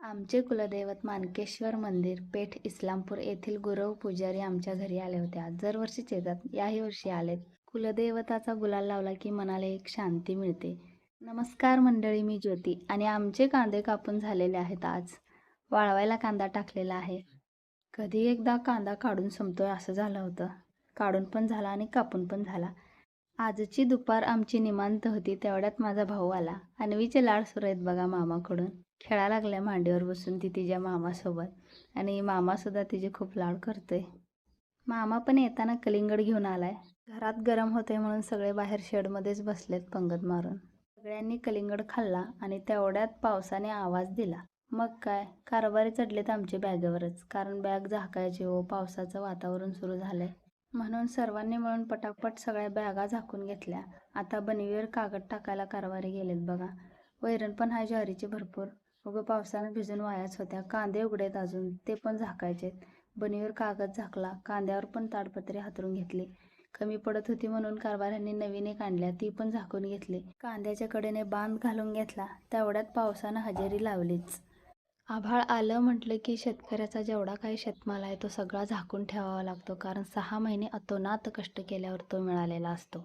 आमचे कुलदैवत मानकेश्वर मंदिर पेठ इस्लामपूर येथील गुरव पुजारी आमच्या घरी आले होते. आज दरवर्षीच येतात, याही वर्षी आलेत. कुलदैवताचा गुलाल लावला की मनाला एक शांती मिळते. नमस्कार मंडळी, मी ज्योती आणि आमचे कांदे कापून झालेले आहेत. आज वाळवायला कांदा टाकलेला आहे. कधी एकदा कांदा काढून संपतोय असं झालं होतं. काढून पण झाला आणि कापून पण झाला. आजची दुपार आमची निवांत होती. तेवढ्यात माझा भाऊ आला. अन्वीचे लाड सुरू आहेत बघा मामाकडून. खेळायला लागल्या मांडीवर बसून ती तिच्या मामासोबत आणि मामासुद्धा तिचे खूप लाड करतोय. मामा पण येताना कलिंगड घेऊन आलाय. घरात गरम होते म्हणून सगळे बाहेर शेडमध्येच बसलेत पंगत मारून. सगळ्यांनी कलिंगड खाल्ला आणि तेवढ्यात पावसाने आवाज दिला. मग काय, कारभारी चढलेत आमच्या बॅगेवरच. कारण बॅग झाकायची हो, पावसाचं वातावरण सुरू झालंय. म्हणून सर्वांनी मिळून पटापट सगळ्या बॅगा झाकून घेतल्या. आता बनीवर कागद टाकायला कारभारी गेलेत बघा. वैरण पण आहे ज्वारीची भरपूर. उगं पावसानं भिजून वायाच होत्या. कांदे उघडेत अजून, ते पण झाकायचेत. बनीवर कागद झाकला. कांद्यावर पण ताडपत्री हातरून घेतली. कमी पडत होती म्हणून कारभाऱ्यांनी नवीन एक आणल्या, ती पण झाकून घेतली. कांद्याच्या कडेने बांध घालून घेतला. तेवढ्यात पावसानं हजेरी लावलीच. आभाळ आलं म्हटलं की शेतकऱ्याचा जेवढा काही शेतमाल आहे तो सगळा झाकून ठेवावा लागतो. कारण 6 महिने अतोनात कष्ट केल्यावर तो मिळालेला असतो.